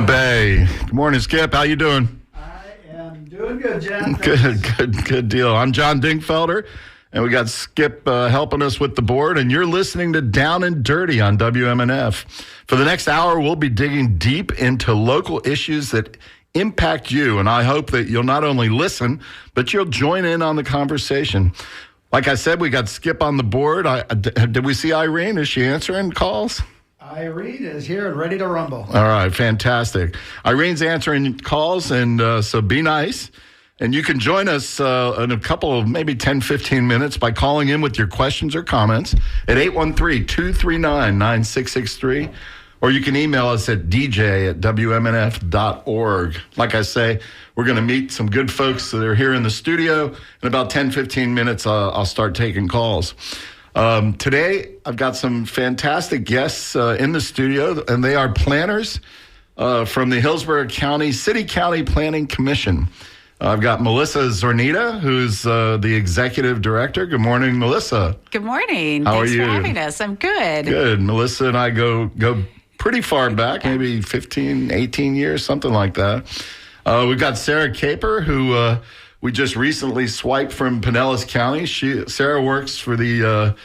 Bay. Good morning, Skip. How you doing? I am doing good, Jen. Good deal. I'm John Dingfelder, and we got Skip helping us with the board, and you're listening to Down and Dirty on WMNF. For the next hour, we'll be digging deep into local issues that impact you, and I hope that you'll not only listen, but you'll join in on the conversation. Like I said, we got Skip on the board. Did we see Irene? Is she answering calls? Irene is here and ready to rumble. All right, fantastic. Irene's answering calls, and so be nice. And you can join us in a couple of maybe 10, 15 minutes by calling in with your questions or comments at 813-239-9663. Or you can email us at dj@wmnf.org. Like I say, we're going to meet some good folks that are here in the studio. In about 10, 15 minutes, I'll start taking calls. Today, I've got some fantastic guests in the studio, and they are planners from the Hillsborough City-County Planning Commission. I've got Melissa Zornita, who's the executive director. Good morning, Melissa. Good morning. How are you? Thanks for having us. I'm good. Good. Melissa and I go pretty far back, maybe 15, 18 years, something like that. We've got Sarah Caper, who we just recently swiped from Pinellas County. Sarah works for the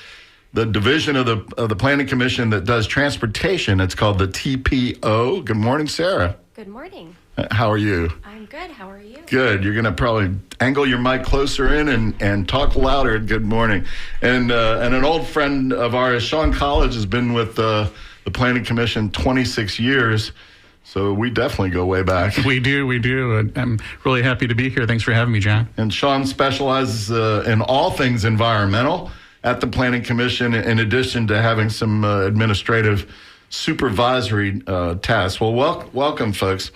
division of the Planning Commission that does transportation. It's called the TPO. Good morning, Sarah. Good morning. How are you? I'm good. How are you? Good. You're going to probably angle your mic closer in and talk louder. Good morning. And an old friend of ours, Sean College, has been with the Planning Commission 26 years. So we definitely go way back. We do. I'm really happy to be here. Thanks for having me, John. And Sean specializes in all things environmental at the Planning Commission, in addition to having some administrative supervisory tasks. Well, welcome, folks.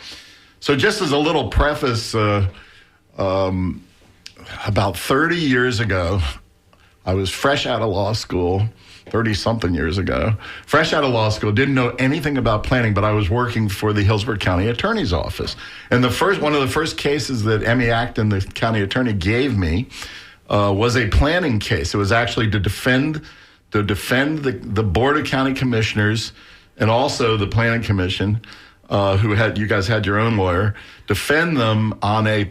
So just as a little preface, about 30 years ago, I was fresh out of law school, 30-something years ago. Fresh out of law school, didn't know anything about planning, but I was working for the Hillsborough County Attorney's Office. And one of the first cases that Emmy Acton, the county attorney, gave me was a planning case. It was actually to defend the Board of County Commissioners and also the Planning Commission, you guys had your own lawyer, defend them on a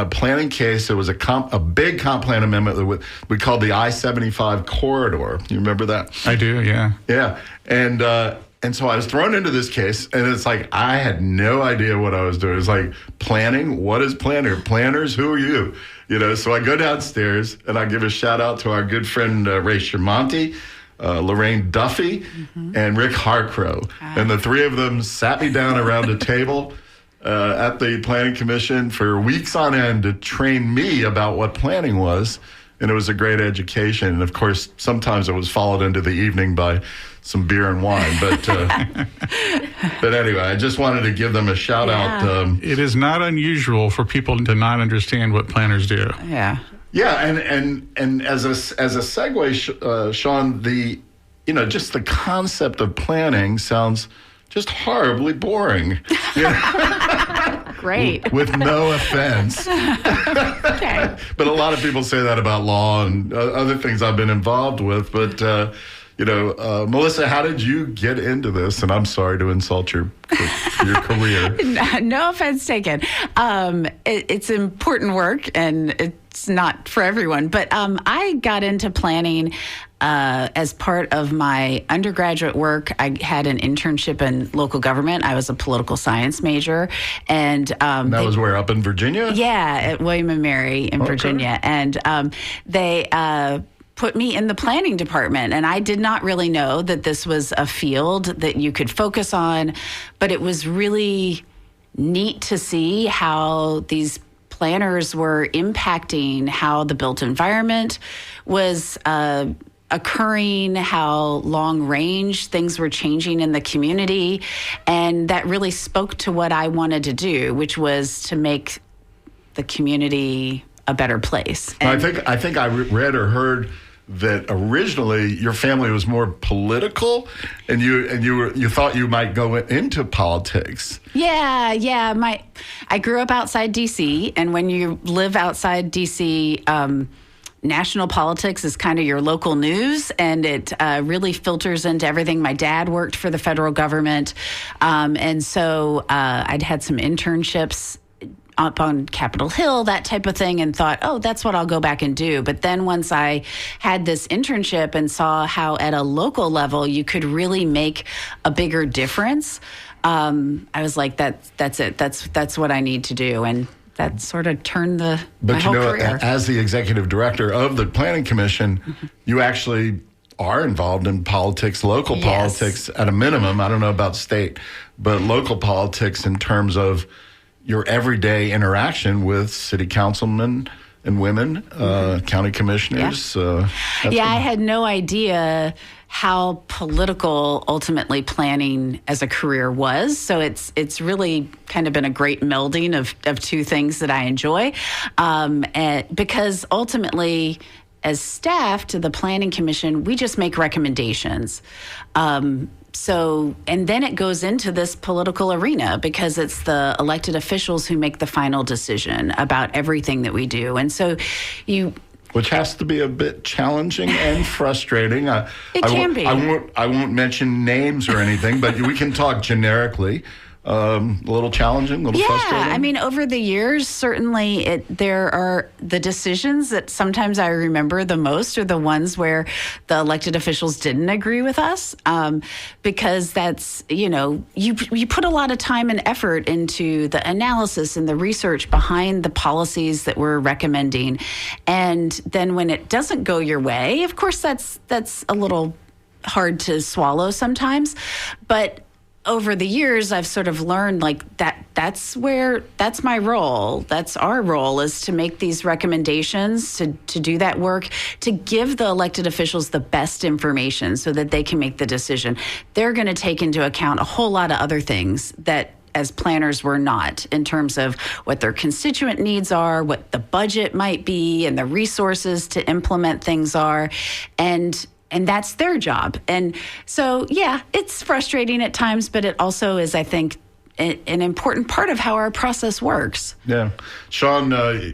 planning case. It was a big comp plan amendment that we called the I-75 corridor. You remember that? I do, yeah. Yeah. And so I was thrown into this case, and it's like I had no idea what I was doing. It's like, planning? What is planner? Planners? Who are you? So I go downstairs, and I give a shout-out to our good friend Ray Shermonti, Lorraine Duffy, and Rick Harcrow. And the three of them sat me down around a table at the Planning Commission for weeks on end to train me about what planning was. And it was a great education. And, of course, sometimes it was followed into the evening by some beer and wine. But anyway, I just wanted to give them a shout-out. It is not unusual for people to not understand what planners do. Yeah. Yeah, and as a segue, Sean, just the concept of planning sounds just horribly boring. Great. With no offense. Okay. But a lot of people say that about law and other things I've been involved with. But Melissa, how did you get into this? And I'm sorry to insult your career. No offense taken. It's important work, and it's not for everyone. But I got into planning as part of my undergraduate work. I had an internship in local government. I was a political science major. And that was where, up in Virginia? Yeah, at William and Mary in Virginia. And they put me in the planning department. And I did not really know that this was a field that you could focus on, but it was really neat to see how these planners were impacting how the built environment was occurring, how long range things were changing in the community. And that really spoke to what I wanted to do, which was to make the community a better place. I think I read or heard that originally your family was more political, and you thought you might go into politics. Yeah. I grew up outside D.C., and when you live outside D.C., national politics is kind of your local news, and it really filters into everything. My dad worked for the federal government, and so I'd had some internships up on Capitol Hill, that type of thing, and thought, oh, that's what I'll go back and do. But then once I had this internship and saw how at a local level you could really make a bigger difference, I was like, that's it. That's what I need to do. And that sort of turned my whole career. As the executive director of the Planning Commission, you actually are involved in politics, local politics at a minimum. I don't know about state, but local politics in terms of your everyday interaction with city councilmen and women, county commissioners. I had no idea how political ultimately planning as a career was. So it's really kind of been a great melding of two things that I enjoy. Because ultimately, as staff to the Planning Commission, we just make recommendations. And then it goes into this political arena because it's the elected officials who make the final decision about everything that we do. And so which has to be a bit challenging and frustrating. It can be. I won't mention names or anything, but we can talk generically. A little challenging, a little frustrating. Yeah, I mean, over the years, certainly there are the decisions that sometimes I remember the most are the ones where the elected officials didn't agree with us, because that's, you put a lot of time and effort into the analysis and the research behind the policies that we're recommending. And then when it doesn't go your way, of course, that's a little hard to swallow sometimes, but over the years, I've sort of learned that's my role. That's our role, is to make these recommendations, to do that work, to give the elected officials the best information so that they can make the decision. They're going to take into account a whole lot of other things that as planners we're not, in terms of what their constituent needs are, what the budget might be, and the resources to implement things are. And that's their job. And so, it's frustrating at times, but it also is, I think, an important part of how our process works. Yeah. Sean,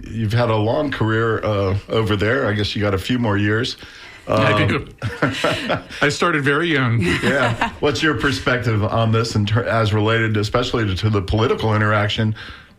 you've had a long career over there. I guess you got a few more years. I do. I started very young. Yeah. What's your perspective on this as related, especially to the political interaction,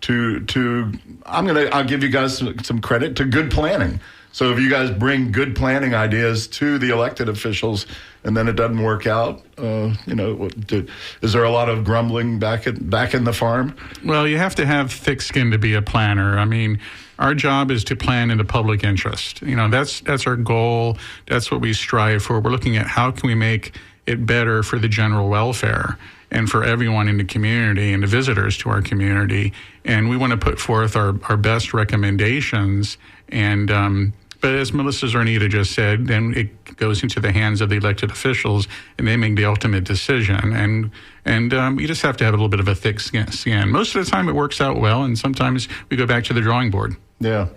I'll give you guys some credit, to good planning. So if you guys bring good planning ideas to the elected officials and then it doesn't work out, is there a lot of grumbling back in the farm? Well, you have to have thick skin to be a planner. I mean, our job is to plan in the public interest. That's our goal. That's what we strive for. We're looking at how can we make it better for the general welfare and for everyone in the community and the visitors to our community. And we want to put forth our best recommendations. And but as Melissa Zornita just said, then it goes into the hands of the elected officials, and they make the ultimate decision. And you just have to have a little bit of a thick skin. Most of the time, it works out well, and sometimes we go back to the drawing board. Yeah.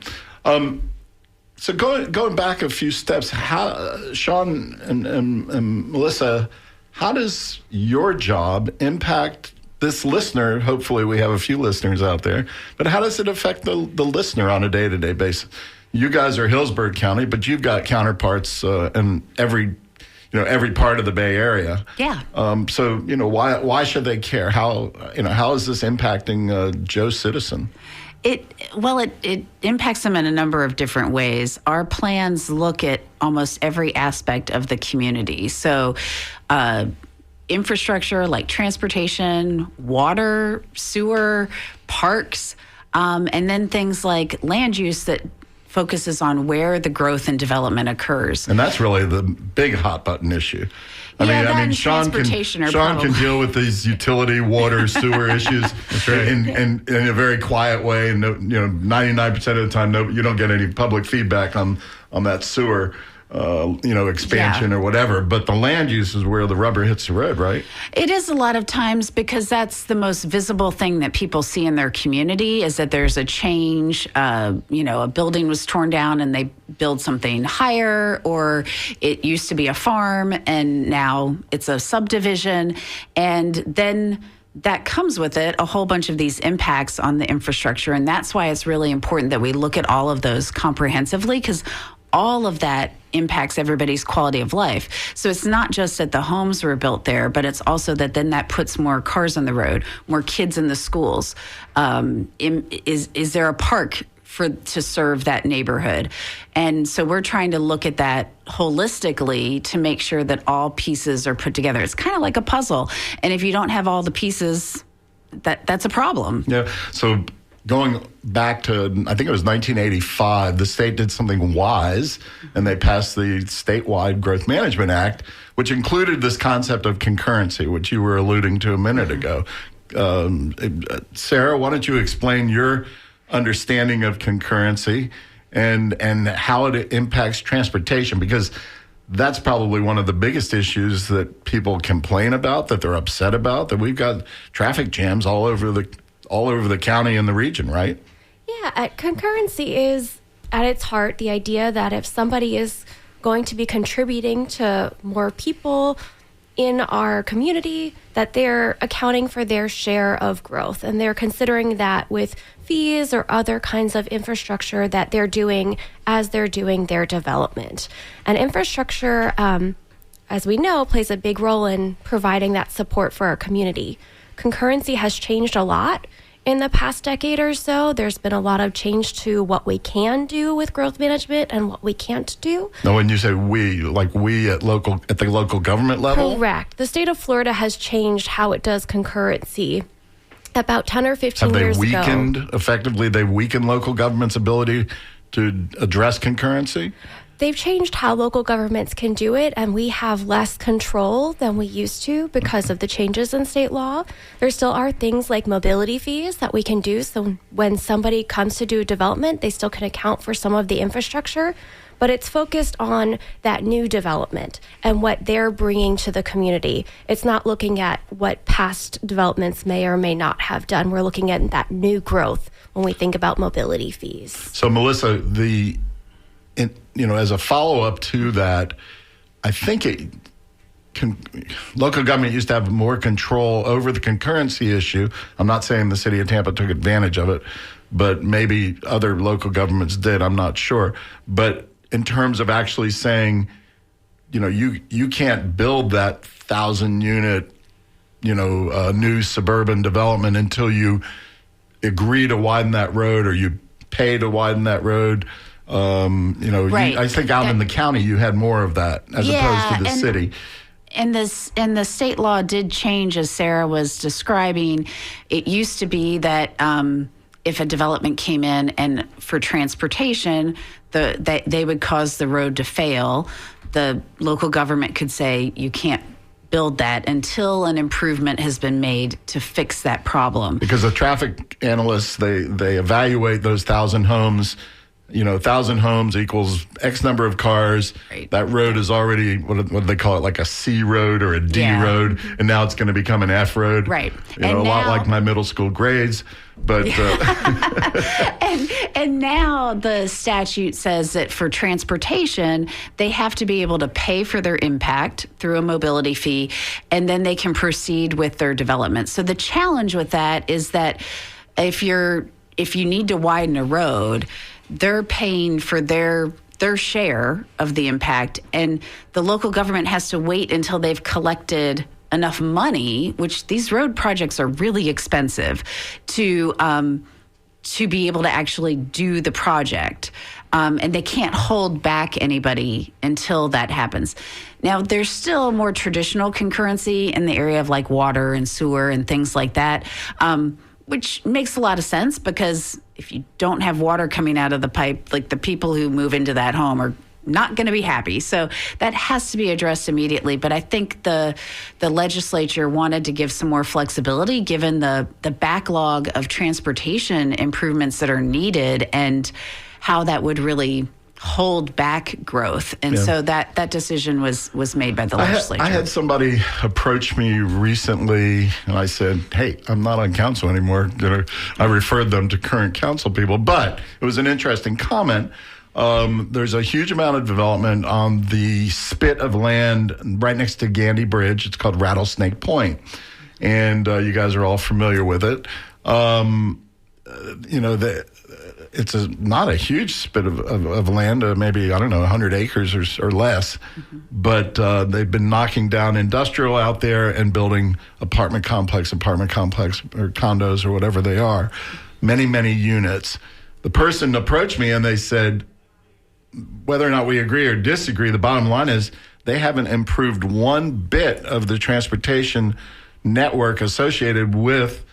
So going back a few steps, Sean and Melissa, how does your job impact this listener? Hopefully we have a few listeners out there, but how does it affect the listener on a day-to-day basis? You guys are Hillsborough County, but you've got counterparts in every part of the Bay Area. Yeah. So why should they care? How is this impacting Joe Citizen? It impacts them in a number of different ways. Our plans look at almost every aspect of the community. So, infrastructure like transportation, water, sewer, parks, and then things like land use that focuses on where the growth and development occurs. And that's really the big hot button issue. I mean, Sean can deal with these utility, water, sewer issues in a very quiet way, and 99% of the time, you don't get any public feedback on that sewer. Expansion or whatever, but the land use is where the rubber hits the road, right? It is a lot of times, because that's the most visible thing that people see in their community, is that there's a change. A building was torn down and they build something higher, or it used to be a farm and now it's a subdivision. And then that comes with it a whole bunch of these impacts on the infrastructure. And that's why it's really important that we look at all of those comprehensively, because all of that impacts everybody's quality of life. So it's not just that the homes were built there, but it's also that then that puts more cars on the road, more kids in the schools. Is there a park to serve that neighborhood? And so we're trying to look at that holistically to make sure that all pieces are put together. It's kind of like a puzzle. And if you don't have all the pieces, that's a problem. Yeah. So going back to, I think it was 1985, the state did something wise, and they passed the statewide Growth Management Act, which included this concept of concurrency, which you were alluding to a minute ago. Sarah, why don't you explain your understanding of concurrency and how it impacts transportation? Because that's probably one of the biggest issues that people complain about, that they're upset about, that we've got traffic jams all over the county and the region, right? Yeah, concurrency is at its heart the idea that if somebody is going to be contributing to more people in our community, that they're accounting for their share of growth, and they're considering that with fees or other kinds of infrastructure that they're doing as they're doing their development. And infrastructure, as we know, plays a big role in providing that support for our community. Concurrency has changed a lot in the past decade or so. There's been a lot of change to what we can do with growth management and what we can't do. Now, when you say we, like we at the local government level? Correct. The state of Florida has changed how it does concurrency about 10 or 15 years ago. They've weakened local government's ability to address concurrency? They've changed how local governments can do it, and we have less control than we used to because of the changes in state law. There still are things like mobility fees that we can do. So when somebody comes to do development, they still can account for some of the infrastructure, but it's focused on that new development and what they're bringing to the community. It's not looking at what past developments may or may not have done. We're looking at that new growth when we think about mobility fees. So, Melissa, as a follow-up to that, I think local government used to have more control over the concurrency issue. I'm not saying the city of Tampa took advantage of it, but maybe other local governments did. I'm not sure. But in terms of actually saying, you can't build that 1,000-unit, new suburban development until you agree to widen that road or you pay to widen that road. Right. I think out in the county you had more of that as opposed to the city. And the state law did change, as Sarah was describing. It used to be that if a development came in and for transportation, they would cause the road to fail, the local government could say you can't build that until an improvement has been made to fix that problem. Because the traffic analysts, they evaluate those 1,000 homes. 1,000 homes equals X number of cars. Right. That road is already, what do they call it, like a C road or a D road, and now it's going to become an F road. Right. A lot like my middle school grades. But and now the statute says that for transportation, they have to be able to pay for their impact through a mobility fee, and then they can proceed with their development. So the challenge with that is that if you need to widen a road, they're paying for their share of the impact, and the local government has to wait until they've collected enough money, which these road projects are really expensive, to be able to actually do the project. And they can't hold back anybody until that happens. Now, there's still more traditional concurrency in the area of like water and sewer and things like that, which makes a lot of sense, because if you don't have water coming out of the pipe, like the people who move into that home are not going to be happy. So that has to be addressed immediately. But I think the legislature wanted to give some more flexibility given the backlog of transportation improvements that are needed and how that would really hold back growth. And so that decision was made by the legislature. I had somebody approach me recently, and I said, hey, I'm not on council anymore. I referred them to current council people, but it was an interesting comment. There's a huge amount of development on the spit of land right next to Gandy Bridge. It's called Rattlesnake Point, and you guys are all familiar with it. it's not a huge spit of land, maybe, I don't know, 100 acres or less. But they've been knocking down industrial out there and building apartment complex or condos or whatever they are, many, many units. The person approached me and they said, whether or not we agree or disagree, the bottom line is they haven't improved one bit of the transportation network associated with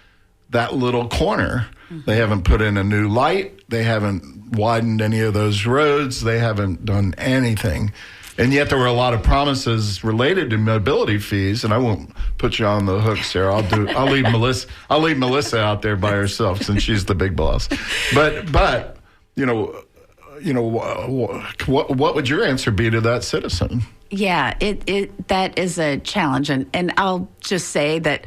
that little corner. They haven't put in a new light. They haven't widened any of those roads. They haven't done anything. And yet there were a lot of promises related to mobility fees, and I won't put you on the hook, Sarah. I'll leave Melissa out there by herself since she's the big boss. But what would your answer be to that citizen? Yeah, that is a challenge, and I'll just say that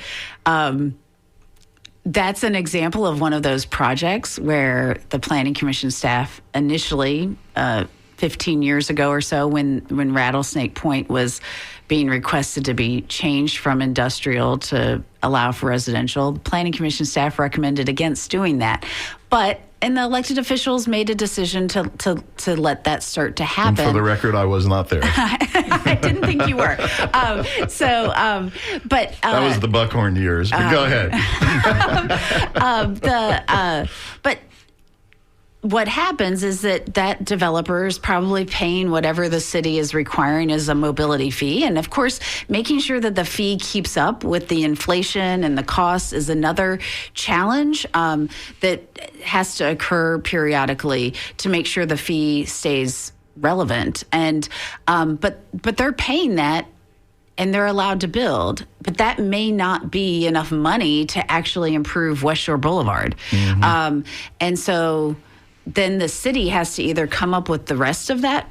that's an example of one of those projects where the Planning Commission staff initially, 15 years ago or so, when Rattlesnake Point was being requested to be changed from industrial to allow for residential, the Planning Commission staff recommended against doing that. And the elected officials made a decision to let that start to happen. And for the record, I was not there. I didn't think you were. But that was the Buckhorn years. But go ahead. But what happens is that developer is probably paying whatever the city is requiring as a mobility fee. And of course, making sure that the fee keeps up with the inflation and the costs is another challenge that has to occur periodically to make sure the fee stays relevant. And but they're paying that and they're allowed to build, but that may not be enough money to actually improve West Shore Boulevard. And so then the city has to either come up with the rest of that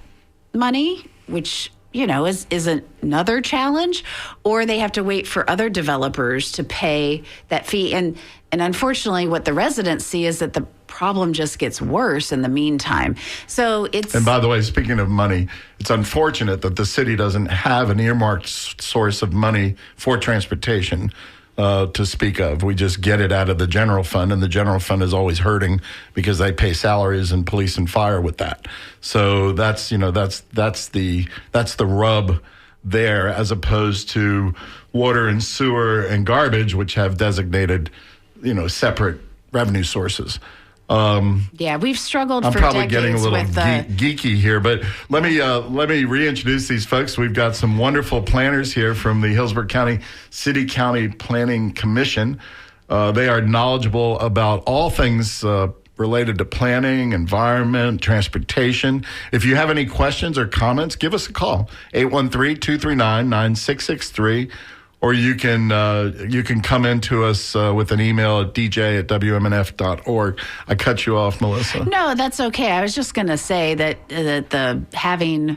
money, which, is another challenge, or they have to wait for other developers to pay that fee. And unfortunately, what the residents see is that the problem just gets worse in the meantime. So it's... And by the way, speaking of money, it's unfortunate that the city doesn't have an earmarked source of money for transportation to speak of. We just get it out of the general fund, and the general fund is always hurting because they pay salaries and police and fire with that. So that's the rub there, as opposed to water and sewer and garbage, which have designated, separate revenue sources. We've struggled I'm for probably decades getting a little with geeky here, but let me reintroduce these folks. We've got some wonderful planners here from the Hillsborough County City County Planning Commission. They are knowledgeable about all things related to planning, environment, transportation. If you have any questions or comments, give us a call, 813-239-9663. Or you can come into us with an email at dj@wmnf.org. I cut you off, Melissa. No, that's okay. I was just going to say that the having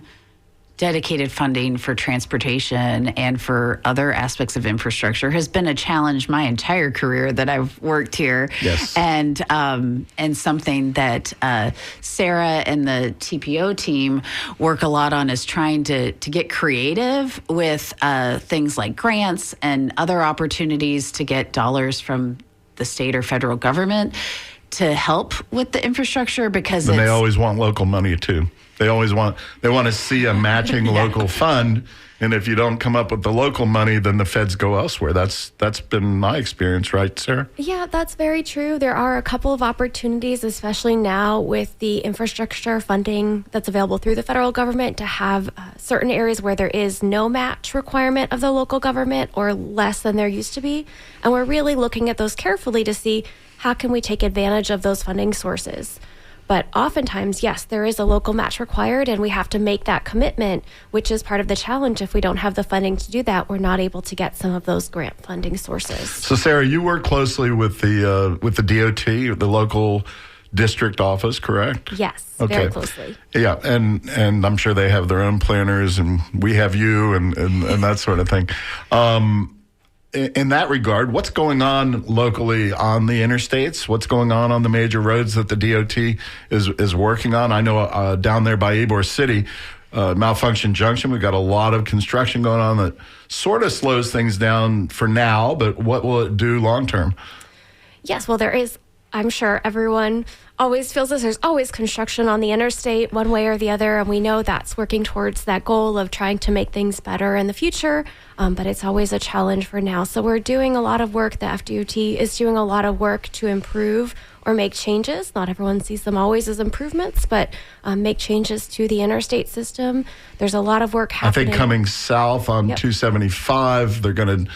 dedicated funding for transportation and for other aspects of infrastructure has been a challenge my entire career that I've worked here. Yes. And something that Sarah and the TPO team work a lot on is trying to get creative with things like grants and other opportunities to get dollars from the state or federal government to help with the infrastructure, because they always want local money too. They want to see a matching local fund, and if you don't come up with the local money, then the feds go elsewhere. That's been my experience, right, Sarah? Yeah, that's very true. There are a couple of opportunities, especially now with the infrastructure funding that's available through the federal government, to have certain areas where there is no match requirement of the local government or less than there used to be. And we're really looking at those carefully to see how can we take advantage of those funding sources. But oftentimes, yes, there is a local match required, and we have to make that commitment, which is part of the challenge. If we don't have the funding to do that, we're not able to get some of those grant funding sources. So, Sarah, you work closely with the DOT, the local district office, correct? Yes, okay. Very closely. Yeah, and I'm sure they have their own planners, and we have you, and that sort of thing. In that regard, what's going on locally on the interstates? What's going on the major roads that the DOT is working on? I know down there by Ybor City, Malfunction Junction, we've got a lot of construction going on that sort of slows things down for now, but what will it do long term? Yes, well, there is I'm sure everyone always feels this. There's always construction on the interstate one way or the other, and we know that's working towards that goal of trying to make things better in the future, but it's always a challenge for now. So we're doing a lot of work. The FDOT is doing a lot of work to improve or make changes. Not everyone sees them always as improvements, but make changes to the interstate system. There's a lot of work happening. I think coming south on Yep. 275, they're going to,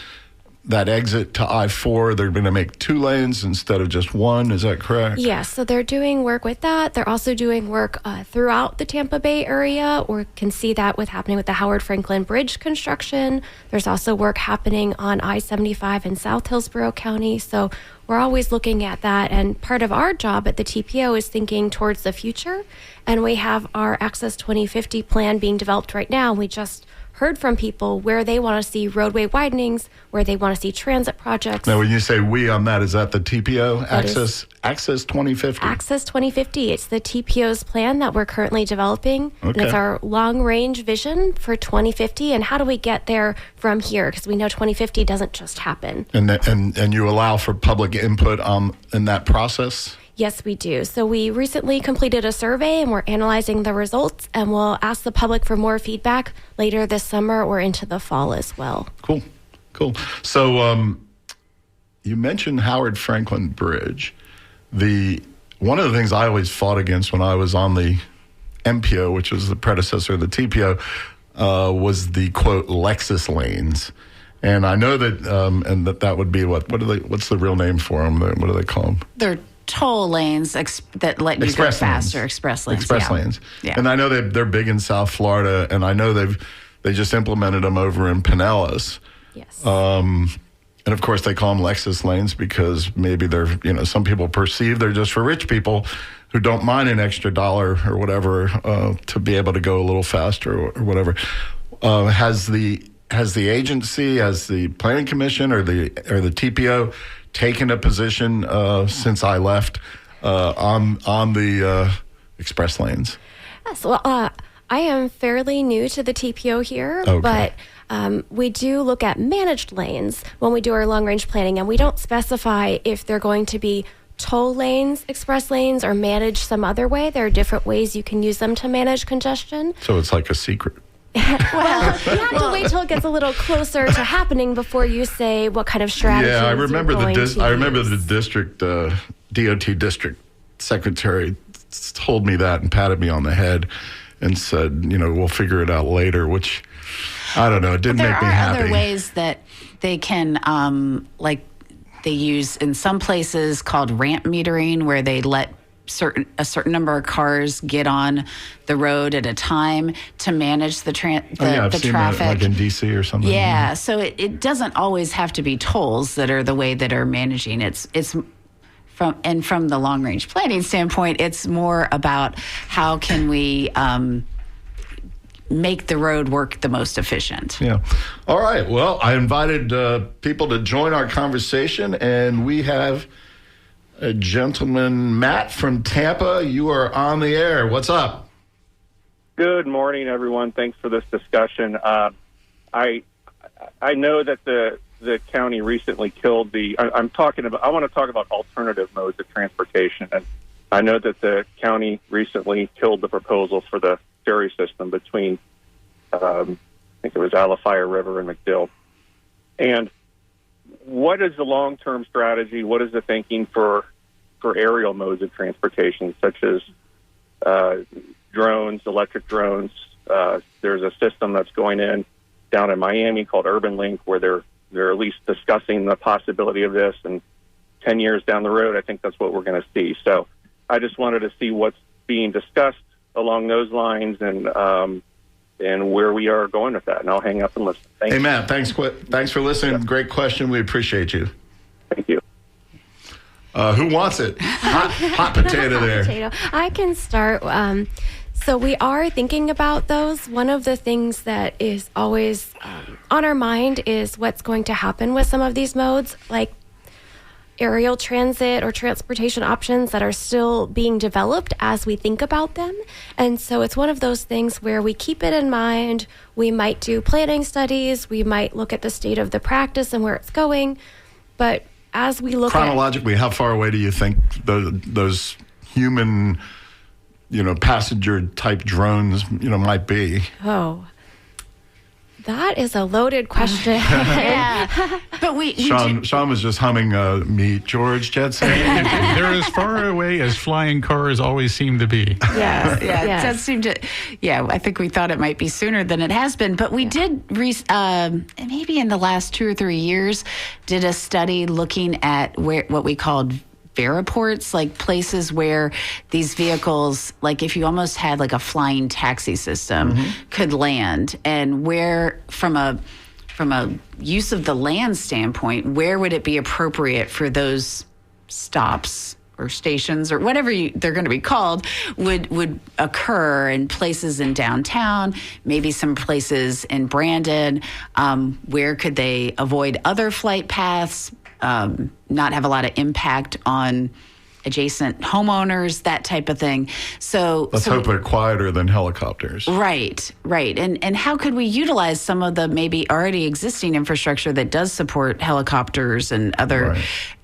that exit to I-4, they're going to make 2 lanes instead of just 1. Is that correct? Yes, so they're doing work with that. They're also doing work throughout the Tampa Bay area, or can see that with happening with the Howard Franklin Bridge construction. There's also work happening on I-75 in South Hillsborough County. So we're always looking at that. And part of our job at the TPO is thinking towards the future. And we have our Access 2050 plan being developed right now. We just heard from people where they want to see roadway widenings, where they want to see transit projects. Now, when you say we on that, is that the TPO? That is- Access 2050? Access 2050. It's the TPO's plan that we're currently developing. And Okay. it's our long-range vision for 2050. And how do we get there from here? Because we know 2050 doesn't just happen. And you allow for public input in that process? Yes, we do. So we recently completed a survey and we're analyzing the results, and we'll ask the public for more feedback later this summer or into the fall as well. Cool. So you mentioned Howard Franklin Bridge. One of the things I always fought against when I was on the MPO, which was the predecessor of the TPO, was the quote Lexus lanes. And I know that and that would be what's the real name for them? What do they call them? They're toll lanes that let you Express go faster. lanes. Express lanes. Express yeah. lanes. Yeah. And I know they're big in South Florida, and I know they just implemented them over in Pinellas. Yes. And of course, they call them Lexus lanes because maybe some people perceive they're just for rich people who don't mind an extra dollar or whatever to be able to go a little faster or whatever. Has the agency, has the Planning Commission or the TPO taken a position since I left on the express lanes? Yes, well, I am fairly new to the TPO here, Okay. but we do look at managed lanes when we do our long-range planning, and we don't specify if they're going to be toll lanes, express lanes, or managed some other way. There are different ways you can use them to manage congestion. So it's like a secret. Well, you have to wait till it gets a little closer to happening before you say what kind of strategy. Yeah, I remember the the district DOT district secretary told me that and patted me on the head and said, we'll figure it out later, which I don't know. It didn't There make me are happy. other ways that they can, like they use in some places called ramp metering, where they let a certain number of cars get on the road at a time to manage the I've seen traffic. that, like in DC or something. Yeah, so it doesn't always have to be tolls that are the way that are managing. It's from the long range planning standpoint, it's more about how can we make the road work the most efficient. Yeah. All right. Well, I invited people to join our conversation, and we have a gentleman, Matt from Tampa. You are on the air. What's up? Good morning, everyone. Thanks for this discussion. I know that the county recently killed I want to talk about alternative modes of transportation, and I know that the county recently killed the proposal for the ferry system between, I think it was Alafaya River and MacDill. And what is the long-term strategy? What is the thinking for aerial modes of transportation, such as drones, electric drones? There's a system that's going in down in Miami called Urban Link, where they're at least discussing the possibility of this. And 10 years down the road, I think that's what we're going to see. So I just wanted to see what's being discussed along those lines and where we are going with that. And I'll hang up and listen. Thank you. Matt, thanks for listening. Yeah. Great question. We appreciate you. Thank you. Who wants it? Hot potato there. Potato. I can start. So we are thinking about those. One of the things that is always on our mind is what's going to happen with some of these modes, like aerial transit or transportation options that are still being developed as we think about them. And so it's one of those things where we keep it in mind. We might do planning studies. We might look at the state of the practice and where it's going. But as we look at Chronologically, how far away do you think those human, passenger type drones, might be? That is a loaded question. Yeah. But we Sean was just humming Meet George Jetson. They're as far away as flying cars always seem to be. Yes. Yeah, yes. it does seem to. Yeah, I think we thought it might be sooner than it has been, but we did maybe in the last 2 or 3 years did a study looking at what we called Veriports, like places where these vehicles, like if you almost had like a flying taxi system, could land, and where from a use of the land standpoint, where would it be appropriate for those stops or stations or whatever they're going to be called would occur in places in downtown, maybe some places in Brandon. Where could they avoid other flight paths, not have a lot of impact on adjacent homeowners, that type of thing. So let's hope they're quieter than helicopters. Right. And how could we utilize some of the maybe already existing infrastructure that does support helicopters and other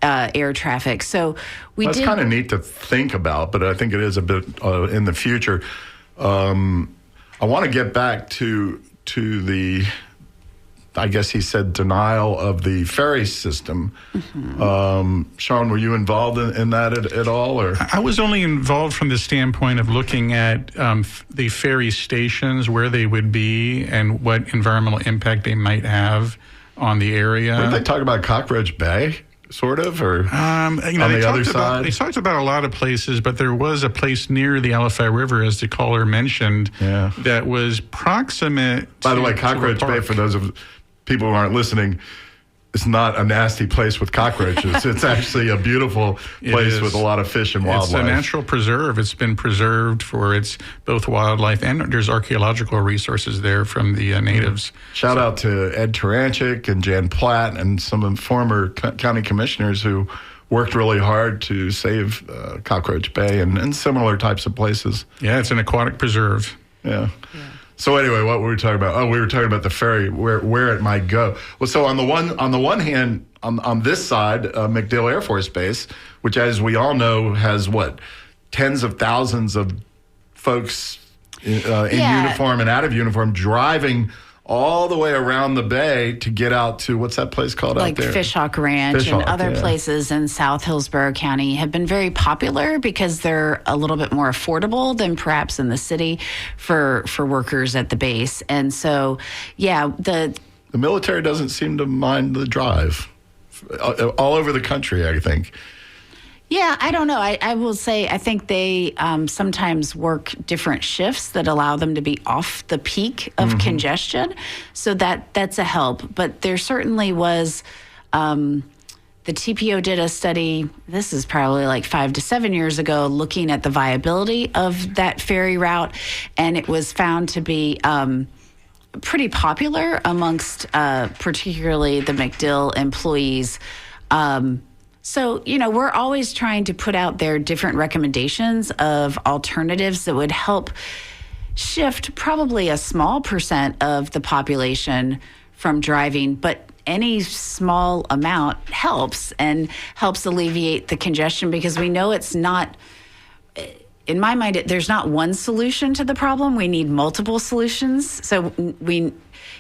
air traffic? So That's kind of neat to think about, but I think it is a bit in the future. I want to get back to the, I guess he said, denial of the ferry system. Sean, were you involved in that at all? Or I was only involved from the standpoint of looking at the ferry stations, where they would be, and what environmental impact they might have on the area. Didn't they talk about Cockroach Bay, sort of, or on the other side? They talked about a lot of places, but there was a place near the Alafai River, as the caller mentioned, that was proximate. By the way, Cockroach Bay, for those of people who aren't listening, it's not a nasty place with cockroaches. It's actually a beautiful place with a lot of fish and wildlife. It's a natural preserve. It's been preserved for its both wildlife, and there's archaeological resources there from the natives. Shout out to Ed Taranchik and Jan Platt and some of the former county commissioners who worked really hard to save Cockroach Bay and similar types of places. Yeah, it's an aquatic preserve. Yeah. So anyway, what were we talking about? Oh, we were talking about the ferry, where it might go. Well, so on the one hand, on this side, MacDill Air Force Base, which, as we all know, has tens of thousands of folks in uniform and out of uniform driving all the way around the bay to get out to, what's that place called out there? Like Fishhawk Ranch and other places in South Hillsborough County have been very popular because they're a little bit more affordable than perhaps in the city for workers at the base. And so, the military doesn't seem to mind the drive all over the country, I think. Yeah, I don't know. I will say I think they sometimes work different shifts that allow them to be off the peak of congestion. So that's a help. But there certainly was, the TPO did a study, this is probably like 5 to 7 years ago, looking at the viability of that ferry route. And it was found to be pretty popular amongst particularly the MacDill employees. So, we're always trying to put out there different recommendations of alternatives that would help shift probably a small percent of the population from driving, but any small amount helps and helps alleviate the congestion, because we know it's not, in my mind, there's not one solution to the problem. We need multiple solutions. So we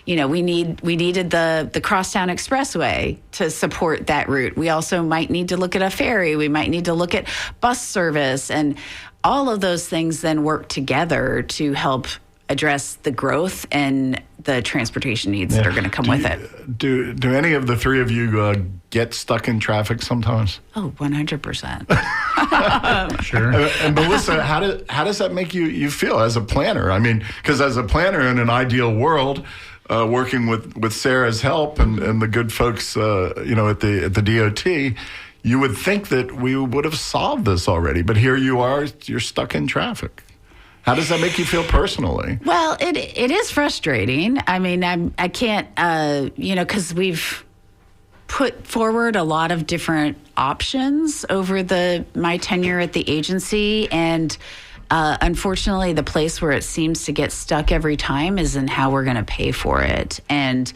needed the Crosstown Expressway to support that route. We also might need to look at a ferry. We might need to look at bus service, and all of those things then work together to help address the growth and the transportation needs that are going to come with it. Do any of the three of you get stuck in traffic sometimes? Oh, 100%. Sure. And Melissa, how does that make you feel as a planner? I mean, because as a planner in an ideal world, working with Sarah's help and the good folks, at the DOT, you would think that we would have solved this already. But here you are, you're stuck in traffic. How does that make you feel personally? Well, it is frustrating. I mean, I can't, because we've put forward a lot of different options over my tenure at the agency, and Unfortunately, the place where it seems to get stuck every time is in how we're going to pay for it. And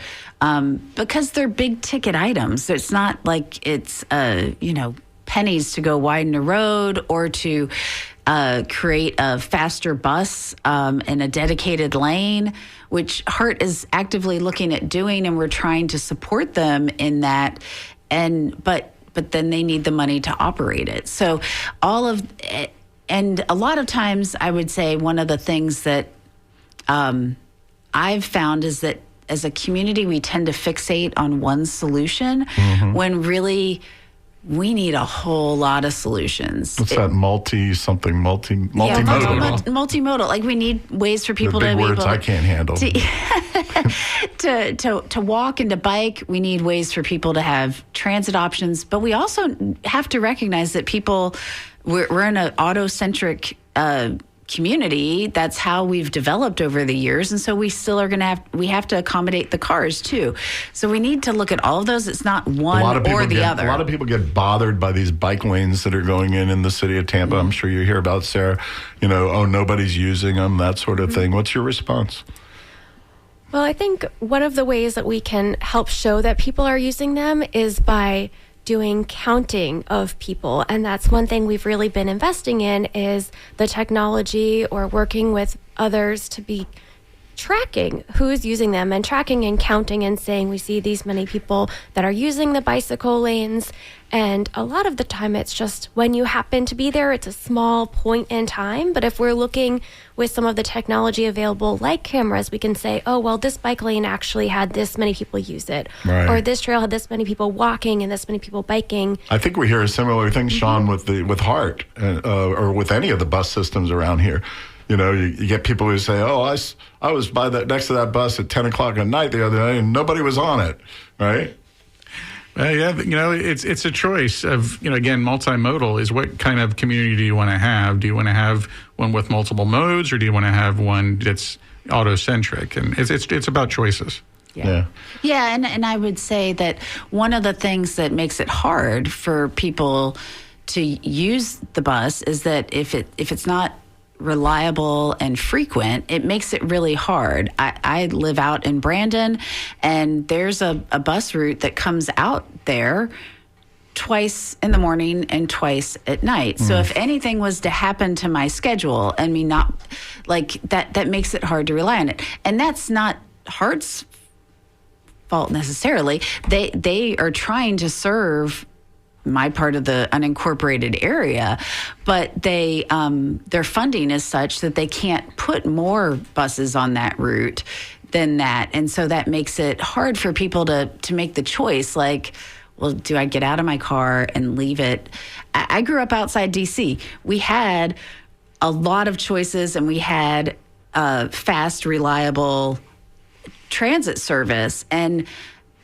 because they're big ticket items, it's not like it's, pennies to go widen a road or to create a faster bus in a dedicated lane, which HART is actively looking at doing, and we're trying to support them in that. But then they need the money to operate it. So all of it, and a lot of times I would say one of the things that I've found is that as a community, we tend to fixate on one solution when really we need a whole lot of solutions. What's that multimodal? Multimodal. Like we need ways for people They're big to be words able I can't handle. to walk and to bike. We need ways for people to have transit options, but we also have to recognize that we're in an auto-centric community. That's how we've developed over the years, and so we still are going to have to accommodate the cars too. So we need to look at all of those. It's not one or the other. A lot of people get bothered by these bike lanes that are going in the city of Tampa. I'm sure you hear about, Sarah, nobody's using them, that sort of thing. What's your response? Well, I think one of the ways that we can help show that people are using them is by doing counting of people. And that's one thing we've really been investing in is the technology or working with others to be tracking who's using them and tracking and counting and saying we see these many people that are using the bicycle lanes. And a lot of the time it's just when you happen to be there, it's a small point in time. But if we're looking with some of the technology available like cameras, we can say, oh, well, this bike lane actually had this many people use it. Right. Or this trail had this many people walking and this many people biking. I think we hear a similar thing, Sean, with HART or with any of the bus systems around here. You get people who say, oh, I was by next to that bus at 10 o'clock at night the other day and nobody was on it, right? It's a choice of, again, multimodal is what kind of community do you want to have? Do you want to have one with multiple modes or do you want to have one that's auto-centric? And it's about choices. Yeah, and I would say that one of the things that makes it hard for people to use the bus is that if it's not reliable and frequent, it makes it really hard. I live out in Brandon, and there's a bus route that comes out there twice in the morning and twice at night. So if anything was to happen to my schedule and me not like that makes it hard to rely on it. And that's not HART's fault necessarily. They are trying to serve my part of the unincorporated area, but their funding is such that they can't put more buses on that route than that. And so that makes it hard for people to make the choice, like, well, do I get out of my car and leave it? I grew up outside DC. We had a lot of choices and we had fast, reliable transit service,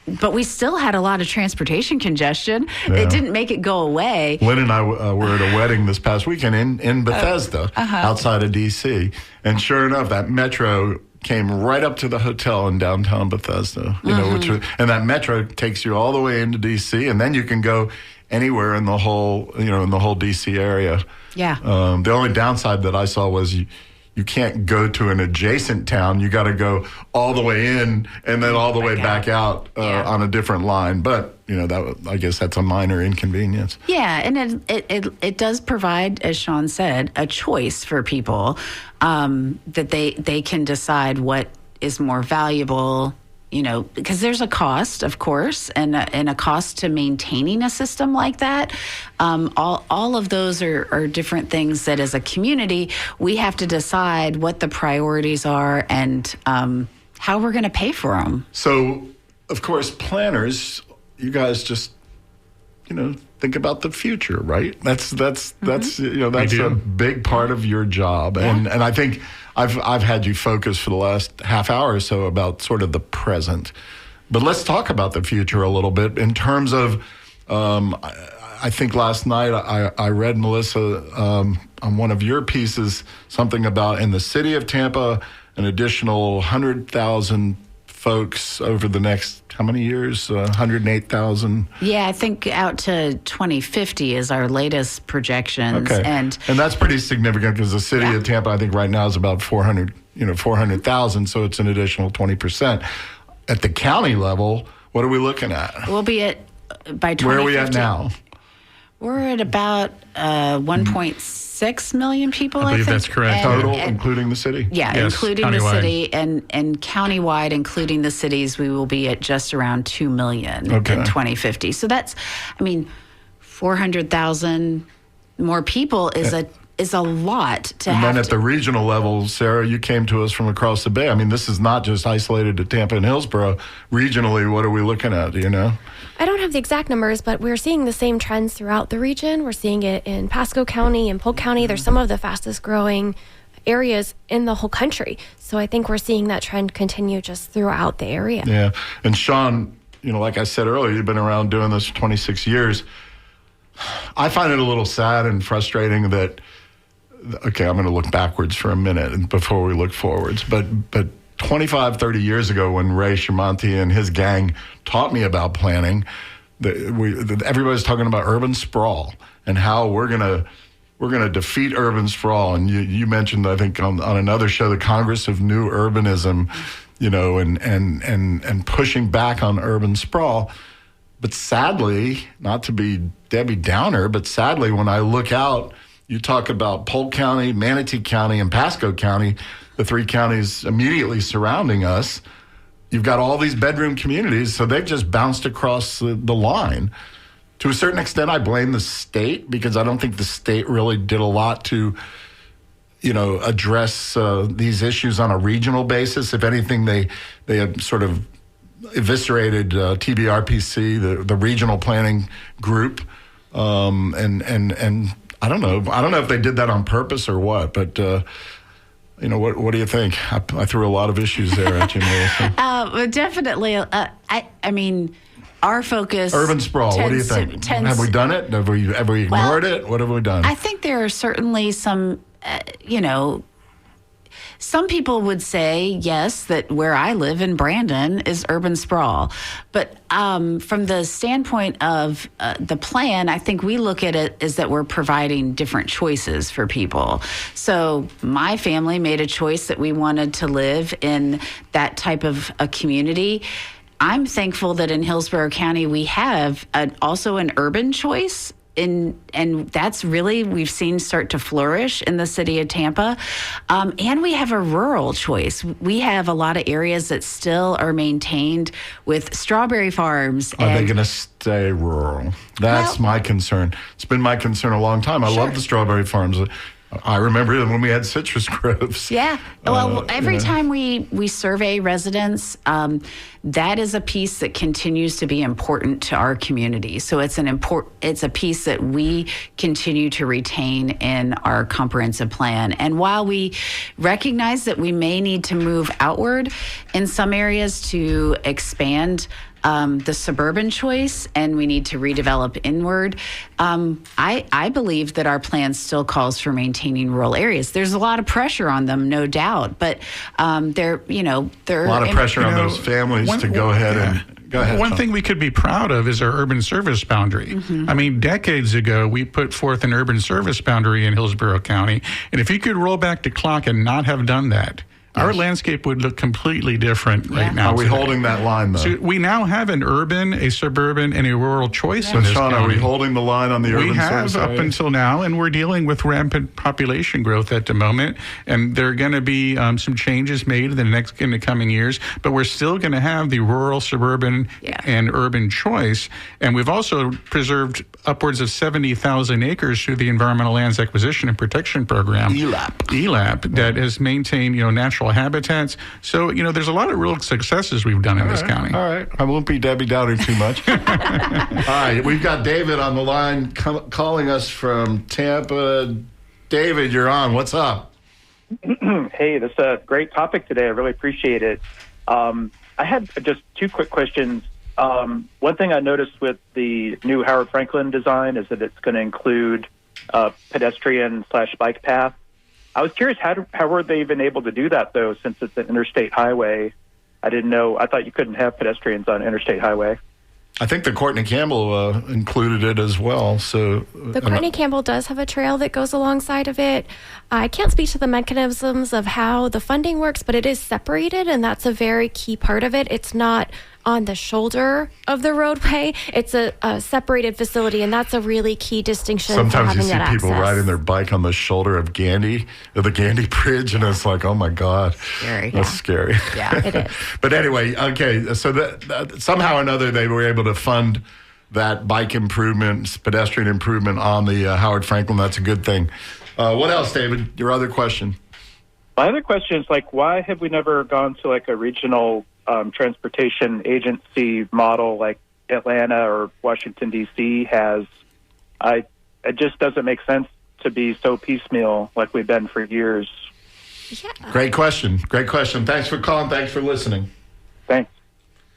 but we still had a lot of transportation congestion. Yeah. It didn't make it go away. Lynn and I were at a wedding this past weekend in Bethesda, outside of D.C. And sure enough, that metro came right up to the hotel in downtown Bethesda. And that metro takes you all the way into D.C. and then you can go anywhere in the whole D.C. area. Yeah. The only downside that I saw was you can't go to an adjacent town. You got to go all the way in and then all the way back out on a different line. But I guess that's a minor inconvenience. Yeah, and it does provide, as Sean said, a choice for people that they can decide what is more valuable. Because there's a cost, of course, and a cost to maintaining a system like that. All of those are different things that as a community, we have to decide what the priorities are and how we're going to pay for them. So, of course, planners, you guys just, think about the future, right? That's a big part of your job. Yeah. And I think I've had you focus for the last half hour or so about sort of the present. But let's talk about the future a little bit in terms of, I think last night I read, Melissa, on one of your pieces, something about in the city of Tampa, an additional 100,000 folks over the next, how many years? 108,000? Yeah, I think out to 2050 is our latest projections. Okay. And that's pretty significant because the city of Tampa, I think right now is about 400,000. So it's an additional 20%. At the county level, what are we looking at? we'll be at, by 2050. Where are we at now? We're at about 1.6 million people, I believe think. that's correct. Total, including the city? Yeah, Yes, including the countywide. city and countywide, including the cities, we will be at just around 2 million Okay. in 2050. So that's, 400,000 more people is a lot to And have. then at the regional level, Sarah, you came to us from across the bay. This is not just isolated to Tampa and Hillsborough. Regionally, what are we looking at? Do you know? I don't have the exact numbers, but we're seeing the same trends throughout the region. We're seeing it in Pasco County and Polk County. They're some of the fastest growing areas in the whole country. So I think we're seeing that trend continue just throughout the area. Yeah. And Sean, like I said earlier, you've been around doing this for 26 years. I find it a little sad and frustrating that, okay, I'm going to look backwards for a minute before we look forwards. But 25, 30 years ago when Ray Schermonti and his gang taught me about planning, everybody's talking about urban sprawl and how we're going to defeat urban sprawl. And you mentioned, I think, on another show, the Congress of New Urbanism, and pushing back on urban sprawl. But sadly, not to be Debbie Downer, but sadly, when I look out, you talk about Polk County, Manatee County, and Pasco County, the three counties immediately surrounding us. You've got all these bedroom communities, so they've just bounced across the line. To a certain extent, I blame the state because I don't think the state really did a lot to, address these issues on a regional basis. If anything, they had sort of eviscerated TBRPC, the regional planning group, and I don't know. I don't know if they did that on purpose or what, but what do you think? I threw a lot of issues there at you, Melissa. Definitely. Our focus. Urban sprawl. What do you think? Have we done it? Have we ignored it? What have we done? I think there are certainly some, some people would say, yes, that where I live in Brandon is urban sprawl. But from the standpoint of the plan, I think we look at it as that we're providing different choices for people. So my family made a choice that we wanted to live in that type of a community. I'm thankful that in Hillsborough County, we have also an urban choice. And that's really, we've seen start to flourish in the city of Tampa. And we have a rural choice. We have a lot of areas that still are maintained with strawberry farms. Are they going to stay rural? That's my concern. It's been my concern a long time. I love the strawberry farms. I remember when we had citrus groves. Yeah. Well, every time we survey residents, that is a piece that continues to be important to our community. So it's a piece that we continue to retain in our comprehensive plan. And while we recognize that we may need to move outward in some areas to expand the suburban choice, and we need to redevelop inward. I believe that our plan still calls for maintaining rural areas. There's a lot of pressure on them, no doubt, but they're a lot of pressure on those families to go ahead and go ahead. One thing we could be proud of is our urban service boundary. Mm-hmm. Decades ago, we put forth an urban service boundary in Hillsborough County, and if you could roll back the clock and not have done that, our landscape would look completely different right now. Are we holding that line, though? So we now have an urban, a suburban, and a rural choice in But this Sean, county. are we holding the line on the urban We have service up area? until now, and we're dealing with rampant population growth at the moment, and there are going to be some changes made in the coming years, but we're still going to have the rural, suburban, and urban choice, and we've also preserved upwards of 70,000 acres through the Environmental Lands Acquisition and Protection Program, ELAP, that has maintained natural habitats. So there's a lot of real successes we've done in this county. All right, I won't be Debbie Downer too much. All right, we've got David on the line calling us from Tampa. David, you're on. What's up? Hey, this is a great topic today. I really appreciate it. I had just two quick questions. One thing I noticed with the new Howard Franklin design is that it's going to include pedestrian/bike path. I was curious, how were they even able to do that, though, since it's an interstate highway? I didn't know. I thought you couldn't have pedestrians on Interstate Highway. I think the Courtney Campbell included it as well. So The Courtney Campbell does have a trail that goes alongside of it. I can't speak to the mechanisms of how the funding works, but it is separated, and that's a very key part of it. It's not on the shoulder of the roadway. It's a separated facility, and that's a really key distinction. Sometimes for you having see that people access. riding their bike on the shoulder of the Gandy Bridge, and it's like, oh my God. Scary. That's scary. Yeah. It is. But anyway, okay, so that somehow or another they were able to fund that bike improvement, pedestrian improvement on the Howard Franklin. That's a good thing. What else, David? Your other question? My other question is, like, why have we never gone to like a regional transportation agency model like Atlanta or Washington, D.C. has? It just doesn't make sense to be so piecemeal like we've been for years. Yeah. Great question. Great question. Thanks for calling. Thanks for listening. Thanks.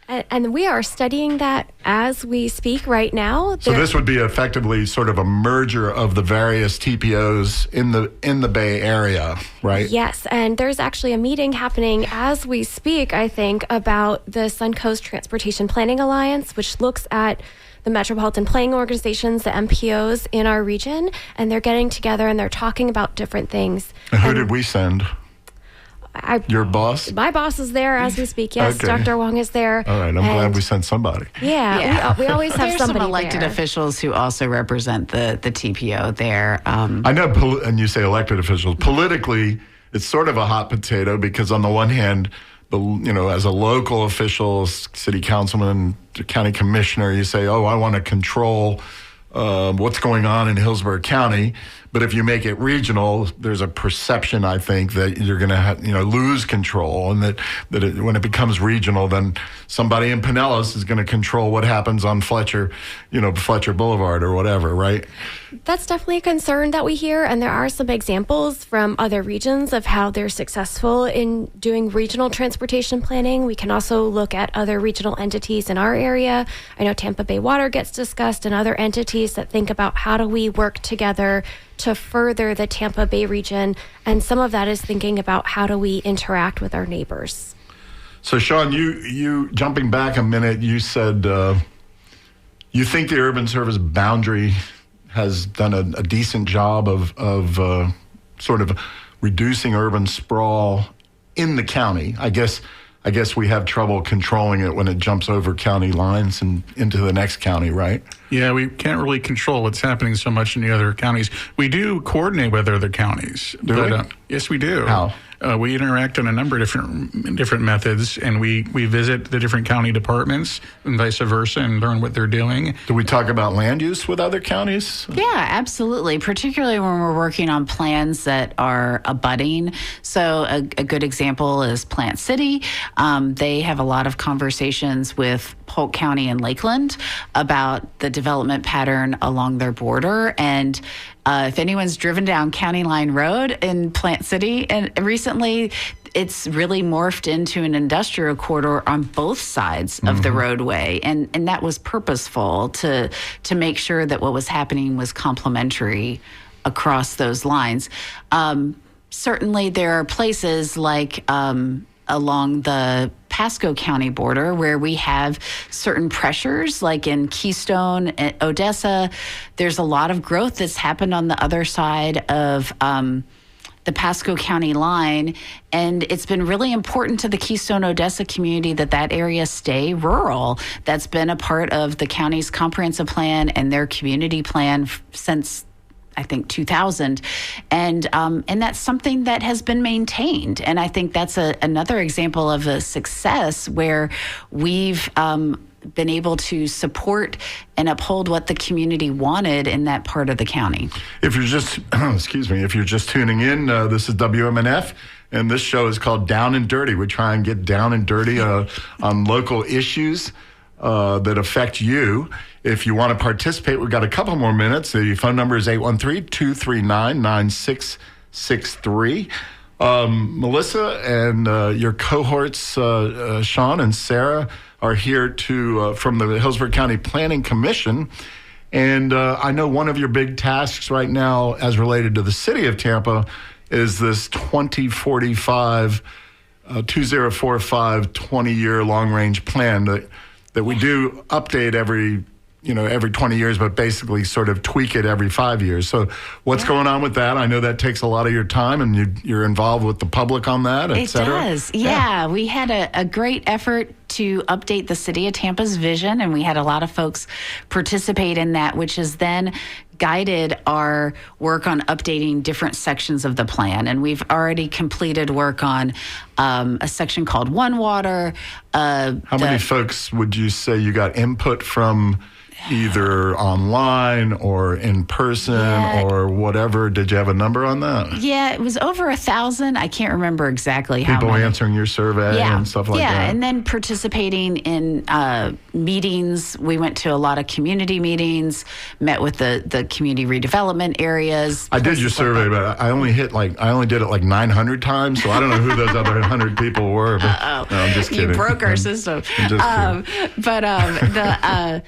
And we are studying that as we speak right now. So this would be effectively sort of a merger of the various TPOs in the Bay Area, right? Yes, and there's actually a meeting happening as we speak, I think, about the Suncoast Transportation Planning Alliance, which looks at the metropolitan planning organizations, the MPOs in our region, and they're getting together and they're talking about different things. And who did we send? Your boss? My boss is there as we speak. Yes, Okay. Dr. Wong is there. All right, I'm glad we sent somebody. Yeah, we always have There's somebody some elected there. officials who also represent the TPO there. I know, and you say elected officials. Politically, it's sort of a hot potato because on the one hand, as a local official, city councilman, county commissioner, you say, oh, I want to control what's going on in Hillsborough County. But if you make it regional, there's a perception, I think, that you're going to lose control, and that when it becomes regional, then somebody in Pinellas is going to control what happens on Fletcher Boulevard or whatever, right? That's definitely a concern that we hear, and there are some examples from other regions of how they're successful in doing regional transportation planning. We can also look at other regional entities in our area. I know Tampa Bay Water gets discussed, and other entities that think about how do we work together to further the Tampa Bay region, and some of that is thinking about how do we interact with our neighbors. So, Sean, you jumping back a minute, you said you think the Urban Service Boundary has done a decent job of sort of reducing urban sprawl in the county. I guess we have trouble controlling it when it jumps over county lines and into the next county, right? Yeah, we can't really control what's happening so much in the other counties. We do coordinate with other counties. Do we? Yes, we do. How? We interact on a number of different methods, and we visit the different county departments and vice versa and learn what they're doing. Do we talk about land use with other counties? Yeah, absolutely. Particularly when we're working on plans that are abutting. So a good example is Plant City. They have a lot of conversations with Polk County and Lakeland about the development pattern along their border. And if anyone's driven down County Line Road in Plant City, and recently it's really morphed into an industrial corridor on both sides of the roadway. And that was purposeful to make sure that what was happening was complementary across those lines. Certainly there are places like along the Pasco County border where we have certain pressures, like in Keystone, Odessa. There's a lot of growth that's happened on the other side of the Pasco County line, and it's been really important to the Keystone Odessa community that area stay rural. That's been a part of the county's comprehensive plan and their community plan since I think 2000, and that's something that has been maintained. And I think that's another example of a success where we've been able to support and uphold what the community wanted in that part of the county. If you're just, if you're just tuning in, this is WMNF, and this show is called Down and Dirty. We try and get down and dirty on local issues that affect you. If you want to participate, we've got a couple more minutes. The phone number is 813-239-9663. Melissa and your cohorts, Sean and Sarah, are here from the Hillsborough County Planning Commission. And I know one of your big tasks right now as related to the city of Tampa is this 2045 2045 20-year long-range plan that we do update every 20 years, but basically sort of tweak it every 5 years. So what's going on with that? I know that takes a lot of your time, and you're involved with the public on that, et cetera. It does. Yeah. We had a great effort to update the City of Tampa's vision, and we had a lot of folks participate in that, which has then guided our work on updating different sections of the plan. And we've already completed work on a section called One Water. How many folks would you say you got input from, either online or in person or whatever? Did you have a number on that? Yeah, it was over 1,000. I can't remember exactly how People many. answering your survey and stuff like that. Yeah, and then participating in meetings. We went to a lot of community meetings, met with the community redevelopment areas. I did your survey, but I only did it like 900 times, so I don't know who those other 100 people were. But, no, I'm just kidding. You broke our system. I'm just kidding.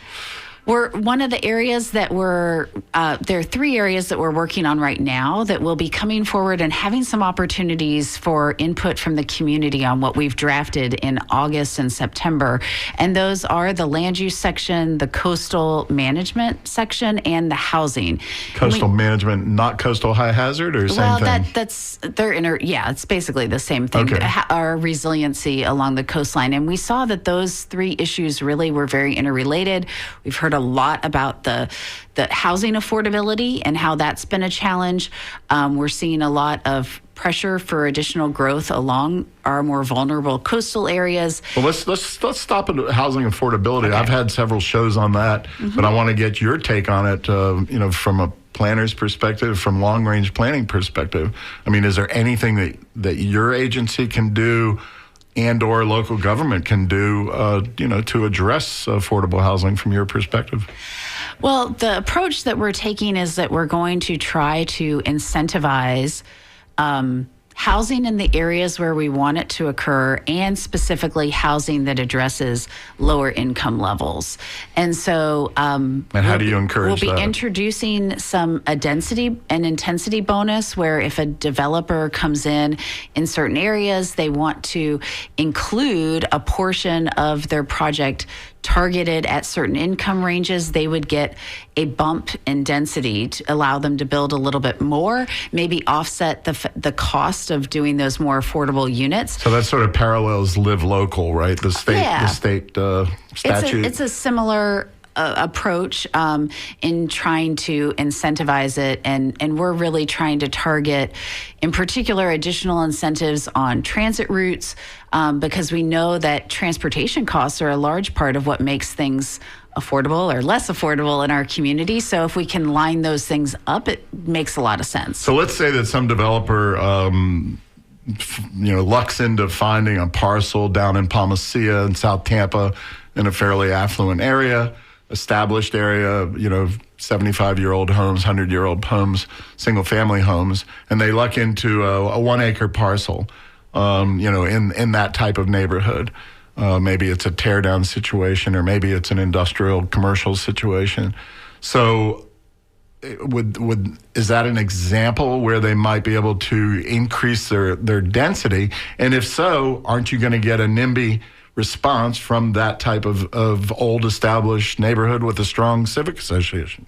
We're one of the areas that there are 3 areas that we're working on right now that will be coming forward and having some opportunities for input from the community on what we've drafted in August and September. And those are the land use section, the coastal management section, and the housing. Coastal management, not coastal high hazard, or same thing? It's basically the same thing. Okay. Our resiliency along the coastline. And we saw that those 3 issues really were very interrelated. We've heard a lot about the housing affordability and how that's been a challenge. We're seeing a lot of pressure for additional growth along our more vulnerable coastal areas. Well, let's stop at housing affordability. Okay. I've had several shows on that, but I want to get your take on it. From a planner's perspective, from long-range planning perspective. I mean, is there anything that your agency can do and or local government can do, to address affordable housing from your perspective? Well, the approach that we're taking is that we're going to try to incentivize housing in the areas where we want it to occur, and specifically housing that addresses lower income levels. And so, and how do you encourage that? We'll be introducing a density and intensity bonus, where if a developer comes in certain areas, they want to include a portion of their project targeted at certain income ranges, they would get a bump in density to allow them to build a little bit more, maybe offset the cost of doing those more affordable units. So that sort of parallels Live Local, right? The state statute. It's a similar approach in trying to incentivize it, and we're really trying to target, in particular, additional incentives on transit routes, because we know that transportation costs are a large part of what makes things affordable or less affordable in our community. So if we can line those things up, it makes a lot of sense. So let's say that some developer lucks into finding a parcel down in Palmacia in South Tampa in a fairly affluent area, established area, 75-year-old homes, 100-year-old homes, single-family homes, and they luck into a 1-acre parcel, in that type of neighborhood. Maybe it's a tear-down situation, or maybe it's an industrial commercial situation. So is that an example where they might be able to increase their density? And if so, aren't you going to get a NIMBY response from that type of old established neighborhood with a strong civic association?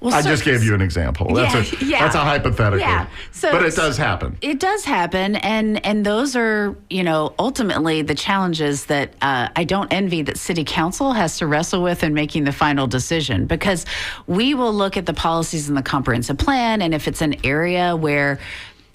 Well, I just gave you an example. That's a hypothetical. Yeah. But it does happen. It does happen, and those are, ultimately the challenges that I don't envy that City Council has to wrestle with in making the final decision, because we will look at the policies in the comprehensive plan, and if it's an area where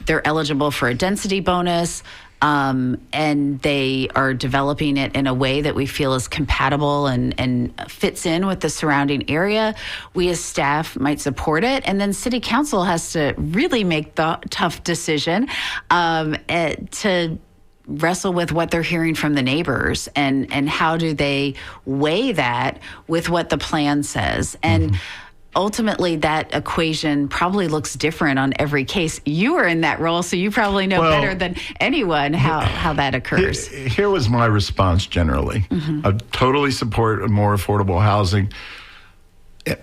they're eligible for a density bonus, and they are developing it in a way that we feel is compatible and fits in with the surrounding area, we as staff might support it. And then City Council has to really make the tough decision to wrestle with what they're hearing from the neighbors, and how do they weigh that with what the plan says. And ultimately, that equation probably looks different on every case. You were in that role, so you probably know better than anyone how that occurs. Here was my response generally. I totally support more affordable housing.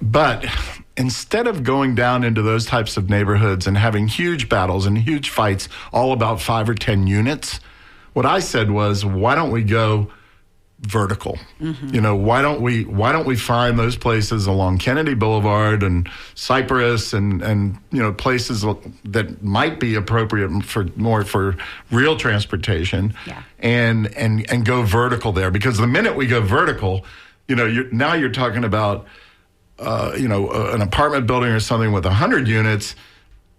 But instead of going down into those types of neighborhoods and having huge battles and huge fights all about 5 or 10 units, what I said was, why don't we go vertical? Why don't we find those places along Kennedy Boulevard and Cypress and places that might be appropriate for real transportation, and go vertical there, because the minute we go vertical, you're talking about an apartment building or something with 100 units.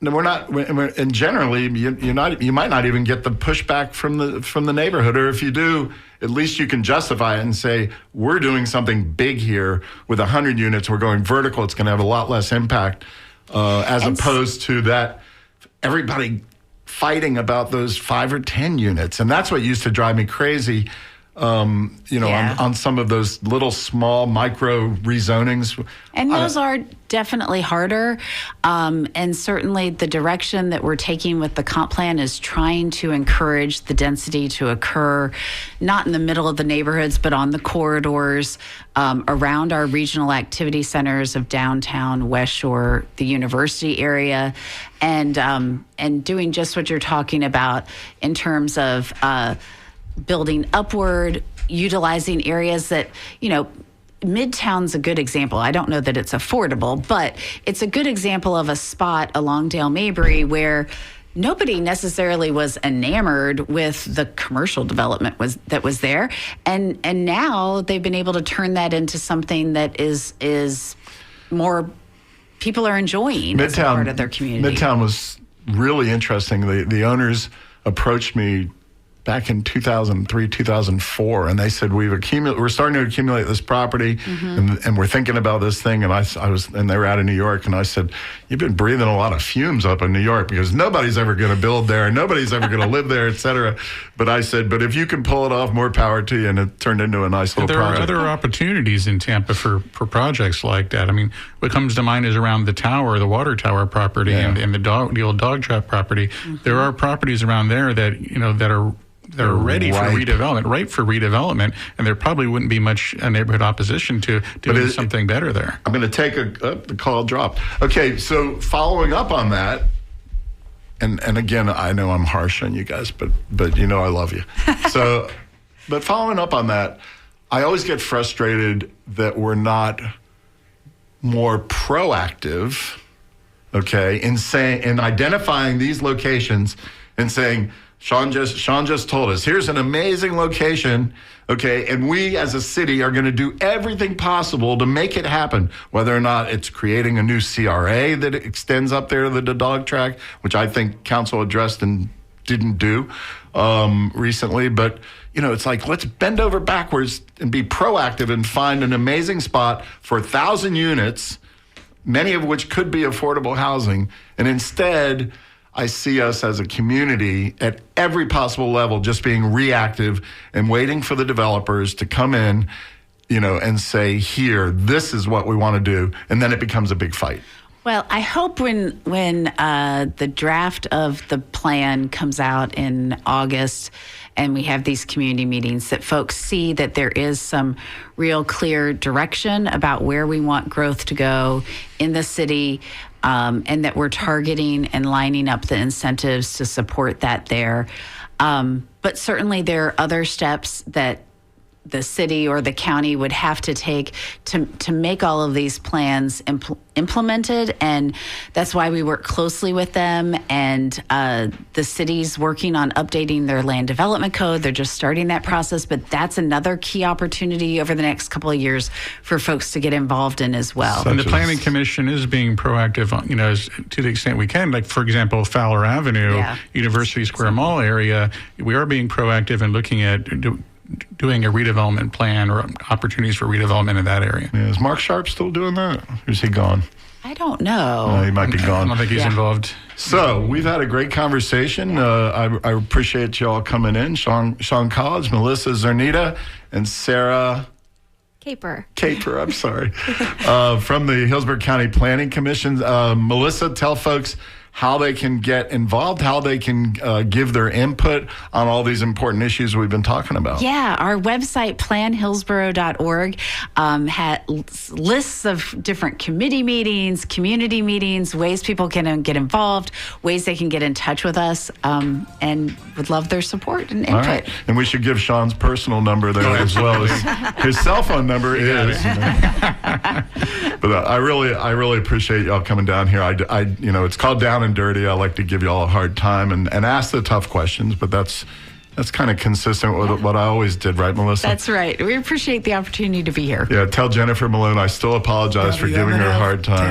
No, we're not, and generally, you might not even get the pushback from the neighborhood, or if you do, at least you can justify it and say, we're doing something big here with 100 units. We're going vertical. It's going to have a lot less impact, as opposed to that everybody fighting about those 5 or 10 units, and that's what used to drive me crazy. On some of those little small micro rezonings. And those are definitely harder. And certainly the direction that we're taking with the comp plan is trying to encourage the density to occur, not in the middle of the neighborhoods, but on the corridors around our regional activity centers of downtown, West Shore, the university area, and doing just what you're talking about in terms of building upward, utilizing areas that, Midtown's a good example. I don't know that it's affordable, but it's a good example of a spot along Dale Mabry where nobody necessarily was enamored with the commercial development that was there. And now they've been able to turn that into something that is more people are enjoying as a part of their community. Midtown was really interesting. The owners approached me back in 2003, 2004, and they said, we're starting to accumulate this property, and we're thinking about this thing. And and they were out of New York, and I said, you've been breathing a lot of fumes up in New York, because nobody's ever going to build there, nobody's ever going to live there, et cetera. But I said, but if you can pull it off, more power to you. And it turned into a nice little project. There are other opportunities in Tampa for projects like that. I mean, what comes to mind is around the tower, the water tower property, and the old dog trap property. There are properties around there that are ready for redevelopment, and there probably wouldn't be much neighborhood opposition to doing something better there. I'm going to take the call dropped. Okay, so following up on that, and again, I know I'm harsh on you guys, but I love you. So, but following up on that, I always get frustrated that we're not more proactive, in identifying these locations and saying, Sean just told us, here's an amazing location, and we as a city are going to do everything possible to make it happen, whether or not it's creating a new CRA that extends up there to the dog track, which I think council addressed and didn't do recently. But, it's like, let's bend over backwards and be proactive and find an amazing spot for 1,000 units, many of which could be affordable housing. And instead, I see us as a community at every possible level just being reactive and waiting for the developers to come in, and say, here, this is what we want to do. And then it becomes a big fight. Well, I hope when the draft of the plan comes out in August and we have these community meetings, that folks see that there is some real clear direction about where we want growth to go in the city, and that we're targeting and lining up the incentives to support that there. But certainly there are other steps that the city or the county would have to take to make all of these plans implemented, and that's why we work closely with them. And the city's working on updating their land development code. They're just starting that process, but that's another key opportunity over the next couple of years for folks to get involved in as well. And the Planning Commission is being proactive, to the extent we can. Like, for example, Fowler Avenue, University Square Mall area, we are being proactive and looking at doing a redevelopment plan or opportunities for redevelopment in that area. Yeah, is Mark Sharp still doing that? Or is he gone? I don't know. He might be gone. I don't think he's involved. So we've had a great conversation. I appreciate you all coming in. Sean College, Melissa Zernita, and Sarah Caper, I'm sorry. From the Hillsborough County Planning Commission. Melissa, tell folks how they can get involved, how they can give their input on all these important issues we've been talking about. Yeah, our website, planhillsborough.org, had lists of different committee meetings, community meetings, ways people can get involved, ways they can get in touch with us, and would love their support and input. All right. And we should give Sean's personal number there as well. His cell phone number is. But I really appreciate y'all coming down here. I it's called Down and Dirty. I like to give y'all a hard time and ask the tough questions, but that's kind of consistent with what I always did, right, Melissa? That's right. We appreciate the opportunity to be here. Yeah, tell Jennifer Malone I still apologize for giving her a hard time.